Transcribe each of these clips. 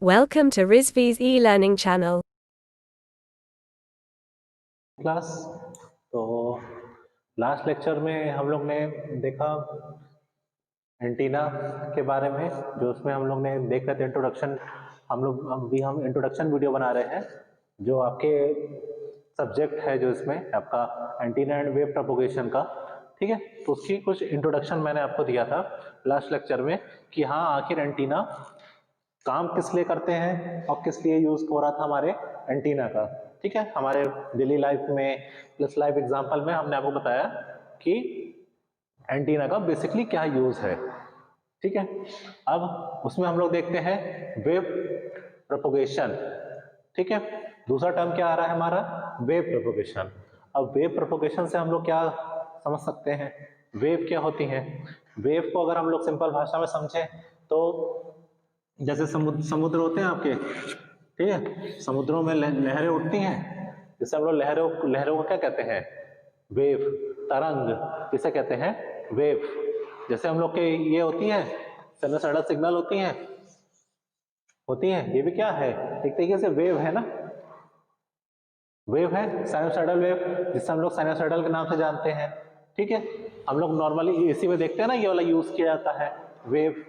Welcome to Rizvi's e-learning channel. Class तो last lecture में हम लोग ने देखा एंटीना के बारे में, जो उसमें हम लोग ने देख रहे थे इंट्रोडक्शन। हम इंट्रोडक्शन वीडियो बना रहे हैं जो आपके सब्जेक्ट है, जो इसमें आपका एंटीना एंड वेव प्रोपोगेशन का, ठीक है। तो उसकी कुछ इंट्रोडक्शन मैंने आपको दिया था लास्ट लेक्चर में कि हाँ आखिर एंटीना काम किस लिए करते हैं और किस लिए यूज हो रहा था हमारे एंटीना का, ठीक है। हमारे डेली लाइफ में प्लस लाइफ एग्जांपल में हमने आपको बताया कि एंटीना का बेसिकली क्या यूज है, ठीक है। अब उसमें हम लोग देखते हैं वेव प्रोपोगेशन, ठीक है। दूसरा टर्म क्या आ रहा है हमारा, वेव प्रोपोगेशन। अब वेव प्रोपोगेशन से हम लोग क्या समझ सकते हैं, वेव क्या होती है। वेव को अगर हम लोग सिंपल भाषा में समझें तो जैसे समुद्र होते हैं आपके, ठीक है, समुद्रों में लहरें उठती हैं, जैसे हम लोग लहरों को क्या कहते हैं, वेव, तरंग जिसे कहते हैं वेव। जैसे हम लोग के ये होती है साइनसॉइडल सिग्नल होती है, ये भी क्या है, एक तरीके से वेव है ना, वेव है, साइनसॉइडल वेव, जिसे हम लोग साइनसॉइडल के नाम से जानते हैं, ठीक है। हम लोग नॉर्मली एसी में देखते हैं ना, ये वाला यूज किया जाता है वेव।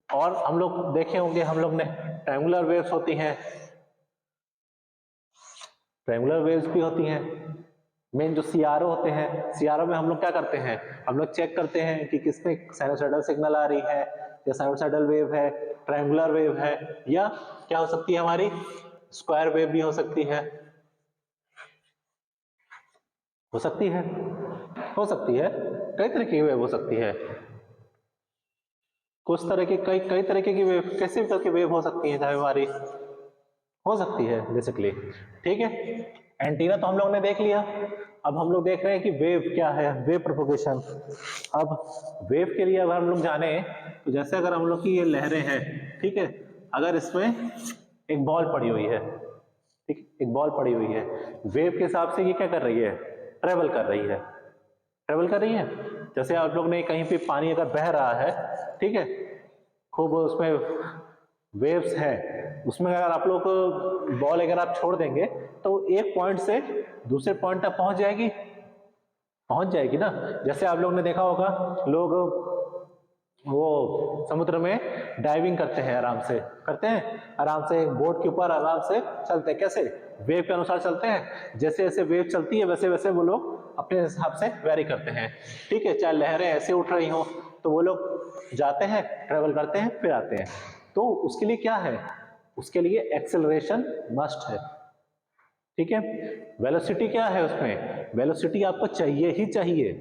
और हम लोग देखे होंगे, हम लोग ने ट्रायंगुलर वेव्स होती हैं, ट्रायंगुलर वेव्स भी होती हैं। मेन जो सीआरओ होते हैं, सीआरओ में हम लोग क्या करते हैं, हम लोग चेक करते हैं कि किसमें साइनसॉइडल सिग्नल आ रही है, या साइनसॉइडल वेव है, ट्रायंगुलर वेव है, या क्या हो सकती है हमारी स्क्वायर वेव भी हो सकती है, हो सकती है, हो सकती है, कई तरह की वेव हो सकती है, कुछ तरह की कई तरीके की वेव, कैसे भी तरह की वेव हो सकती है, चाहे हमारी हो सकती है बेसिकली, ठीक है। एंटीना तो हम लोग ने देख लिया। अब हम लोग देख रहे हैं कि वेव क्या है, वेव प्रोपोगेशन। अब वेव के लिए अगर हम लोग जाने तो जैसे अगर हम लोग की ये लहरें हैं, ठीक है, अगर इसमें एक बॉल पड़ी हुई है, ठीक, एक बॉल पड़ी हुई है, वेव के हिसाब से ये क्या कर रही है, ट्रेवल कर रही है, ट्रेवल कर रही है। जैसे आप लोग ने कहीं पे पानी अगर बह रहा है, ठीक है, खूब उसमें वेव्स है, उसमें अगर आप लोग बॉल अगर आप छोड़ देंगे तो एक पॉइंट से दूसरे पॉइंट तक पहुंच जाएगी ना। जैसे आप लोग ने देखा होगा, लोग वो समुद्र में डाइविंग करते हैं, आराम से करते हैं, आराम से बोट के ऊपर आराम से चलते हैं, कैसे, वेव के अनुसार चलते हैं, जैसे जैसे वेव चलती है वैसे वैसे वो लोग अपने हिसाब से वेरी करते हैं, ठीक है। चाहे लहरें ऐसे उठ रही हो तो वो लोग जाते हैं, ट्रेवल करते हैं, फिर आते हैं। तो उसके लिए क्या है, उसके लिए एक्सेलरेशन मस्ट है, ठीक है। वेलोसिटी क्या है उसमें, वेलोसिटी आपको चाहिए ही चाहिए।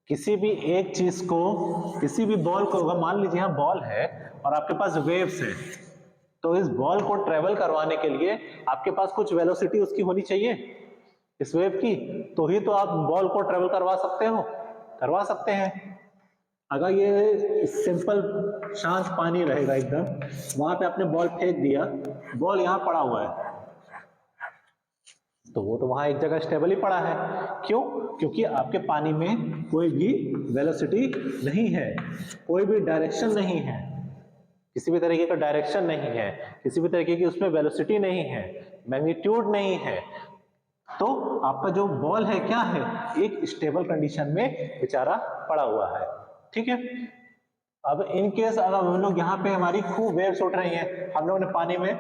किसी भी एक चीज को, किसी भी बॉल को, अगर मान लीजिए यहाँ बॉल है और आपके पास वेव्स है, तो इस बॉल को ट्रेवल करवाने के लिए आपके पास कुछ वेलोसिटी उसकी होनी चाहिए, इस वेव की, तो ही तो आप बॉल को ट्रेवल करवा सकते हैं। अगर ये सिंपल शांत पानी रहेगा एकदम, वहां पे आपने बॉल फेंक दिया, बॉल यहाँ पड़ा हुआ है, तो वो तो वहां एक जगह स्टेबल ही पड़ा है। क्यों, क्योंकि आपके पानी में कोई भी वेलोसिटी नहीं है, कोई भी डायरेक्शन नहीं है, किसी भी तरीके का डायरेक्शन नहीं है, किसी भी तरीके की उसमें वेलोसिटी नहीं है, मैग्नीट्यूड नहीं है। तो आपका जो बॉल है क्या है, एक स्टेबल कंडीशन में बेचारा पड़ा हुआ है, ठीक है। अब इन केस अगर हम लोग यहाँ पे हमारी खूब वेव्स उठ रही हैं, हम लोगों ने पानी में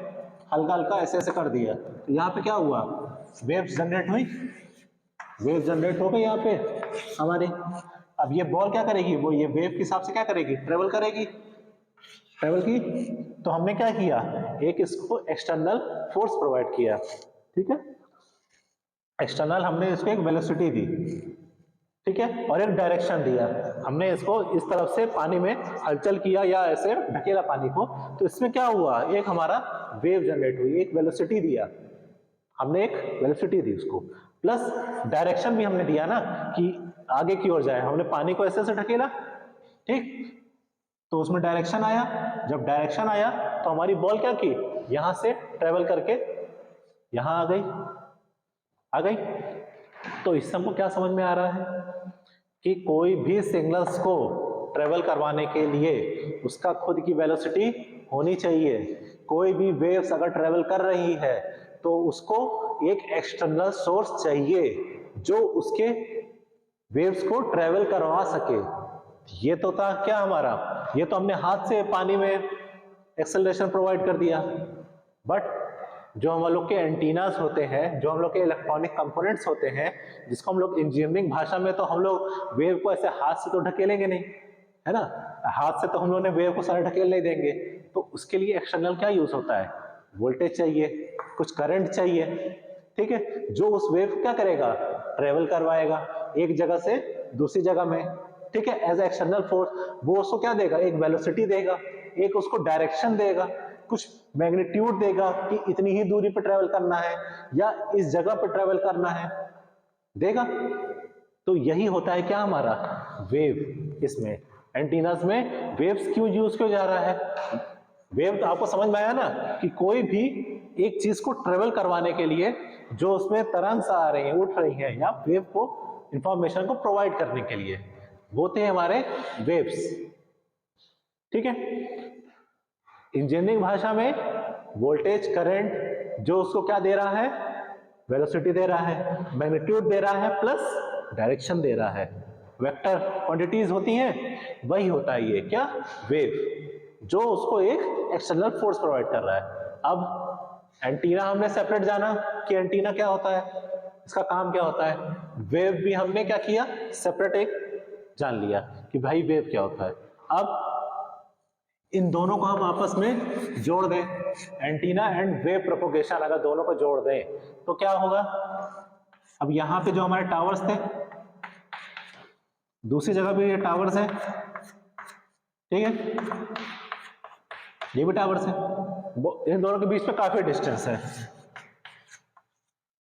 हल्का हल्का ऐसे ऐसे कर दिया, तो यहाँ पे क्या हुआ, वेव्स जनरेट हुई, वेव जनरेट हो गई यहाँ पे हमारी। अब ये बॉल क्या करेगी, वो ये वेव के हिसाब से क्या करेगी, ट्रेवल करेगी, ट्रेवल की। तो हमने क्या किया, एक इसको एक्सटर्नल फोर्स प्रोवाइड किया, ठीक है, एक्सटर्नल हमने इसको एक वेलोसिटी दी, ठीक है, और एक डायरेक्शन दिया, हमने इसको इस तरफ से पानी में हलचल किया या ऐसे ढकेला पानी को, तो इसमें क्या हुआ, एक हमारा वेव जनरेट हुई, एक वेलोसिटी दिया, हमने एक वेलोसिटी दी उसको, प्लस डायरेक्शन भी हमने दिया ना कि आगे की ओर जाए, हमने पानी को ऐसे ऐसे ढकेला, ठीक, तो उसमें डायरेक्शन आया, जब डायरेक्शन आया तो हमारी बॉल क्या की, यहां से ट्रेवल करके यहां आ गई। तो इससे हमको क्या समझ में आ रहा है कि कोई भी सिग्नल्स को ट्रेवल करवाने के लिए उसका खुद की वेलोसिटी होनी चाहिए, कोई भी वेव्स अगर ट्रेवल कर रही है तो उसको एक एक्सटर्नल सोर्स चाहिए जो उसके वेव्स को ट्रेवल करवा सके। ये तो था क्या हमारा, ये तो हमने हाथ से पानी में एक्सेलरेशन प्रोवाइड कर दिया। बट जो हम लोग के एंटीनास होते हैं, जो हम लोग के इलेक्ट्रॉनिक कंपोनेंट्स होते हैं, जिसको हम लोग इंजीनियरिंग भाषा में तो हम लोग वेव को ऐसे हाथ से तो ढकेलेंगे नहीं, है ना, हाथ से तो हम लोग ने वेव को सारा ढकेल नहीं देंगे। तो उसके लिए एक्सटर्नल क्या यूज होता है, वोल्टेज चाहिए, कुछ करंट चाहिए, ठीक है, जो उस वेव को क्या करेगा, ट्रेवल करवाएगा एक जगह से दूसरी जगह में, ठीक है, एज एक्सटर्नल फोर्स। वो उसको क्या देगा, एक वेलोसिटी देगा, एक उसको डायरेक्शन देगा, कुछ मैग्नीट्यूड देगा कि इतनी ही दूरी पर ट्रेवल करना है या इस जगह पर ट्रेवल करना है, देगा। तो यही होता है क्या हमारा वेव। इसमें एंटीनास में वेव्स क्यों यूज किया जा रहा है, वेव तो आपको समझ में आया ना कि कोई भी एक चीज को ट्रेवल करवाने के लिए जो उसमें तरंग आ रही है, उठ रही है, या वेव को इंफॉर्मेशन को प्रोवाइड करने के लिए, वो थे हमारे वेव्स, ठीक है। इंजीनियरिंग भाषा में वोल्टेज करंट जो उसको क्या दे रहा है, वेलोसिटी दे रहा है, मैग्नीट्यूड दे रहा है, प्लस डायरेक्शन दे रहा है, वेक्टर क्वांटिटीज होती हैं, वही होता है ये क्या, वेव, जो उसको एक एक्सटर्नल फोर्स प्रोवाइड कर रहा है। अब एंटीना हमने सेपरेट जाना कि एंटीना क्या होता है, इसका काम क्या होता है। वेव भी हमने क्या किया, सेपरेट एक जान लिया कि भाई वेव क्या होता है। अब इन दोनों को हम आपस में जोड़ दें, एंटीना एंड वेव प्रोपोगेशन अगर दोनों को जोड़ दें तो क्या होगा। अब यहां पे जो हमारे टावर्स थे, दूसरी जगह भी ये टावर्स है, ठीक है, ये भी टावर्स है, इन दोनों के बीच में काफी डिस्टेंस है,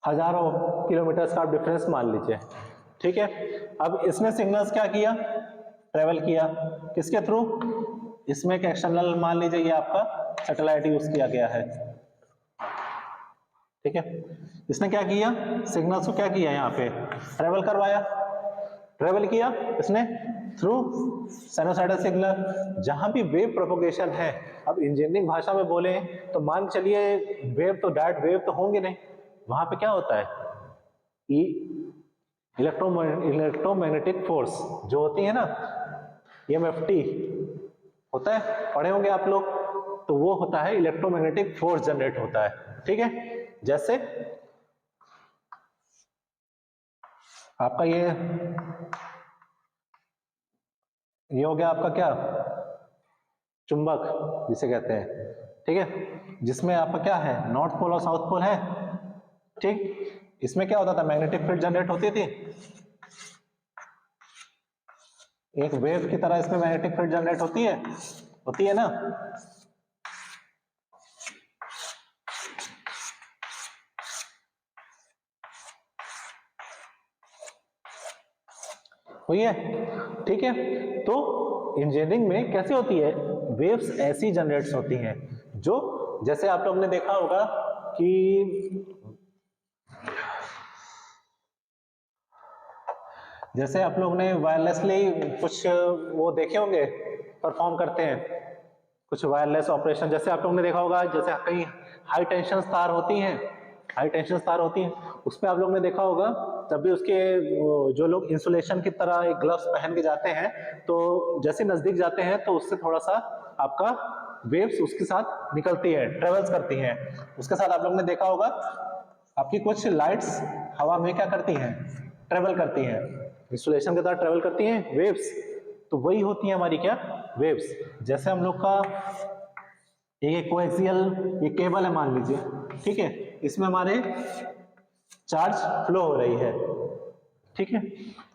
हजारों किलोमीटर का डिफरेंस मान लीजिए, ठीक है। अब इसने सिग्नल्स क्या किया, ट्रेवल किया, किसके थ्रू, इसमें एक एक्सटर्नल मान लीजिए ये आपका सैटेलाइट यूज किया गया है, ठीक है। इसने क्या किया, सिग्नल्स को क्या किया, यहाँ पे ट्रेवल करवाया, ट्रेवल किया इसने थ्रू साइनोसॉइडल सिग्नल, जहां भी वेव प्रोपोगेशन है। अब इंजीनियरिंग भाषा में बोले तो मान चलिए वेव तो डायरेक्ट वेव तो होंगे नहीं, वहां पे क्या होता है, इलेक्ट्रोमैग्नेटिक फोर्स जो होती है ना, EMFT होता है, पढ़े होंगे आप लोग, तो वो होता है इलेक्ट्रोमैग्नेटिक फोर्स जनरेट होता है, ठीक है। जैसे आपका ये हो गया आपका क्या, चुंबक जिसे कहते हैं, ठीक है, जिसमें आपका क्या है, नॉर्थ पोल और साउथ पोल है, ठीक। इसमें क्या होता था, मैग्नेटिक फील्ड जनरेट होती थी, एक वेव की तरह इसमें मैग्नेटिक फील्ड जनरेट होती है ना। हुई है, ठीक है। तो इंजीनियरिंग में कैसे होती है, वेव्स ऐसी जनरेट्स होती हैं जो, जैसे आप लोग ने देखा होगा कि जैसे आप लोग ने वायरलेसली कुछ वो देखे होंगे परफॉर्म करते हैं, कुछ वायरलेस ऑपरेशन, जैसे आप लोग ने देखा होगा, जैसे कहीं हाई टेंशन तार होती हैं, हाई टेंशन तार होती हैं, उसमें आप लोग ने देखा होगा तब भी उसके जो लोग इंसुलेशन की तरह एक ग्लव्स पहन के जाते हैं, तो जैसे नजदीक जाते हैं तो उससे थोड़ा सा आपका वेव्स उसके साथ निकलती है, ट्रेवल्स करती हैं। उसके साथ आप लोग ने देखा होगा आपकी कुछ लाइट्स हवा में क्या करती हैं, ट्रेवल करती हैं, इंसुलेशन के साथ ट्रेवल करती हैं वेव्स, तो वही होती है हमारी क्या, वेव्स। जैसे हम लोग का एक कोएक्सियल ये केबल है मान लीजिए, ठीक है, इसमें हमारे चार्ज फ्लो हो रही है, ठीक है।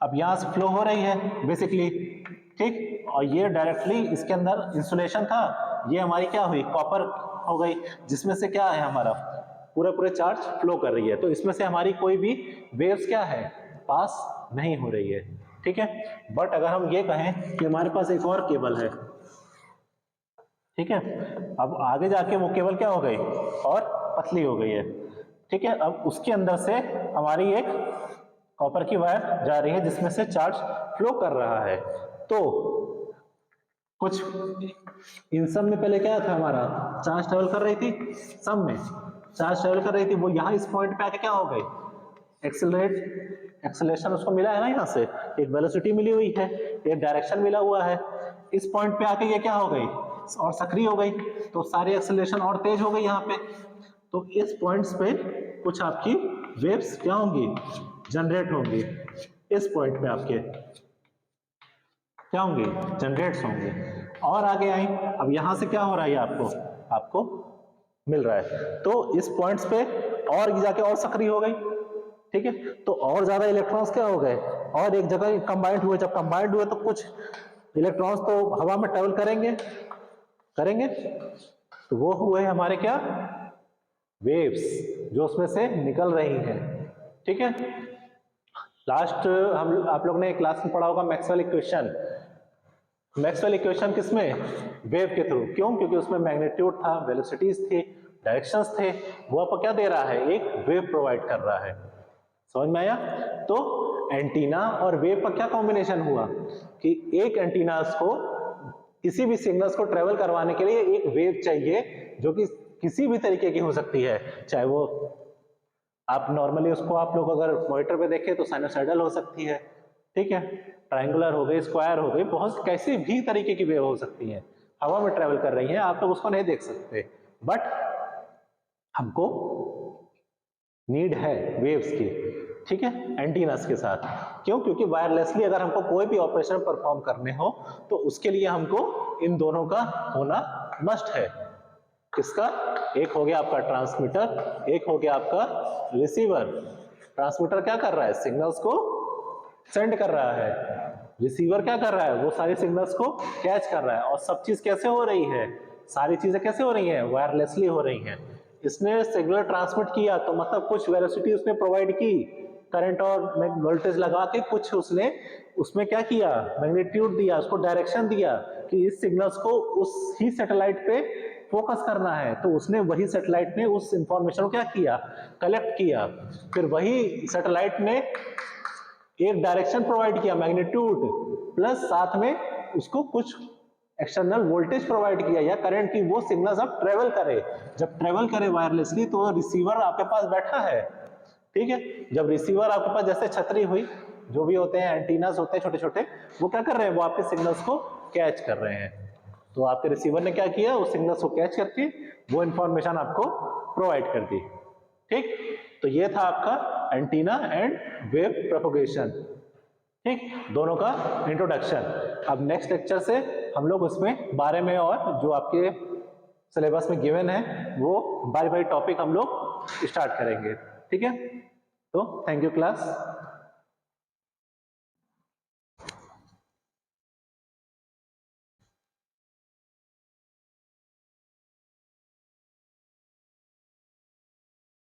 अब यहां से फ्लो हो रही है बेसिकली, ठीक, और ये डायरेक्टली इसके अंदर इंसुलेशन था, ये हमारी क्या हुई, कॉपर हो गई, जिसमें से क्या है हमारा पूरे चार्ज फ्लो कर रही है, तो इसमें से हमारी कोई भी वेव्स क्या है, पास नहीं हो रही है, ठीक है। बट अगर हम ये कहें कि हमारे पास एक और केबल है, ठीक है, अब आगे जाके वो केबल क्या हो गई, और पतली हो गई है, ठीक है। अब उसके अंदर से हमारी एक कॉपर की वायर जा रही है जिसमें से चार्ज फ्लो कर रहा है, तो कुछ इन सब में पहले क्या था हमारा, चार्ज ट्रेवल कर रही थी, सब में चार्ज ट्रेवल कर रही थी, वो यहाँ इस पॉइंट पे आके क्या हो गई, एक्सेलरेशन उसको मिला है ना, यहाँ से एक वेलोसिटी मिली हुई है, एक डायरेक्शन मिला हुआ है, इस पॉइंट पे आके ये क्या हो गई और सक्रिय हो गई, तो सारी एक्सेलरेशन और तेज हो गई यहाँ पे। तो इस पॉइंट्स पे कुछ आपकी वेव्स क्या होंगी, जनरेट होंगी, इस पॉइंट पे आपके क्या होंगे, जनरेट्स होंगे। और आगे आई, अब यहां से क्या हो रहा है, आपको मिल रहा है, तो इस पॉइंट्स पे और जाके और सक्रिय हो गई, ठीक है, तो और ज्यादा इलेक्ट्रॉन्स क्या हो गए और एक जगह कंबाइंड हुए, जब कंबाइंड हुए तो कुछ इलेक्ट्रॉन्स तो हवा में ट्रेवल करेंगे, तो वो हुए हमारे क्या, वेव्स, जो उसमें से निकल रही हैं, ठीक है। लास्ट हम आप लोग ने क्लास में पढ़ा होगा मैक्सवेल इक्वेशन किसमें, वेव के थ्रू, क्यों, क्योंकि उसमें मैग्नीट्यूड था, वेलोसिटीज थी, डायरेक्शंस थे, वो आपको क्या दे रहा है, एक वेव प्रोवाइड कर रहा है, समझ में आया। तो एंटीना और वेव का क्या कॉम्बिनेशन हुआ कि एक एंटीनास को किसी भी सिग्नल्स को ट्रेवल करवाने के लिए एक वेव चाहिए, जो कि किसी भी तरीके की हो सकती है, चाहे वो आप नॉर्मली उसको आप लोग अगर मॉनिटर पे देखें तो साइनोसाइडल हो सकती है, ठीक है, ट्रायंगुलर हो गई, स्क्वायर हो गई, बहुत कैसी भी तरीके की वेव हो सकती है, हवा में ट्रेवल कर रही है, आप लोग उसको नहीं देख सकते, बट हमको नीड है वेव्स की, ठीक है, एंटीनास के साथ, क्यों, क्योंकि वायरलेसली अगर हमको कोई भी ऑपरेशन परफॉर्म करने हो तो उसके लिए हमको इन दोनों का होना मस्ट है। किसका, एक हो गया आपका ट्रांसमीटर, एक हो गया आपका रिसीवर। ट्रांसमीटर क्या कर रहा है, सिग्नल्स को सेंड कर रहा है, रिसीवर क्या कर रहा है, वो सारी सिग्नल्स को कैच कर रहा है, और सब चीज कैसे हो रही है, सारी चीजें कैसे हो रही हैं, वायरलेसली हो रही हैं। इसने सिग्नल ट्रांसमिट किया तो मतलब कुछ वेलोसिटी उसने प्रोवाइड की, करंट और वोल्टेज लगा के कुछ उसने उसमें क्या किया, मैग्नीट्यूड दिया, उसको डायरेक्शन दिया कि इस सिग्नल्स को उस ही सैटेलाइट पे फोकस करना है, तो उसने वही सैटेलाइट ने उस इंफॉर्मेशन को क्या किया, कलेक्ट किया, फिर वही सैटेलाइट ने एक डायरेक्शन प्रोवाइड किया, मैग्नीट्यूड, प्लस साथ में उसको कुछ एक्सटर्नल वोल्टेज प्रोवाइड किया या करंट की, वो सिग्नल्स अब ट्रेवल करे, जब ट्रेवल करे वायरलेसली तो रिसीवर आपके पास बैठा है, ठीक है, जब रिसीवर आपके पास जैसे छतरी हुई, जो भी होते हैं एंटीनास होते हैं छोटे छोटे, वो क्या कर रहे हैं, वो आपके सिग्नल्स को कैच कर रहे हैं, तो आपके रिसीवर ने क्या किया, उस सिग्नल्स को कैच करके वो इंफॉर्मेशन आपको प्रोवाइड कर दी, ठीक। तो ये था आपका एंटीना एंड वेव प्रोपगेशन, ठीक, दोनों का इंट्रोडक्शन। अब नेक्स्ट लेक्चर से हम लोग उसमें बारे में और जो आपके सिलेबस में गिवन है वो बारी बारी टॉपिक हम लोग स्टार्ट करेंगे, ठीक है। तो थैंक यू क्लास।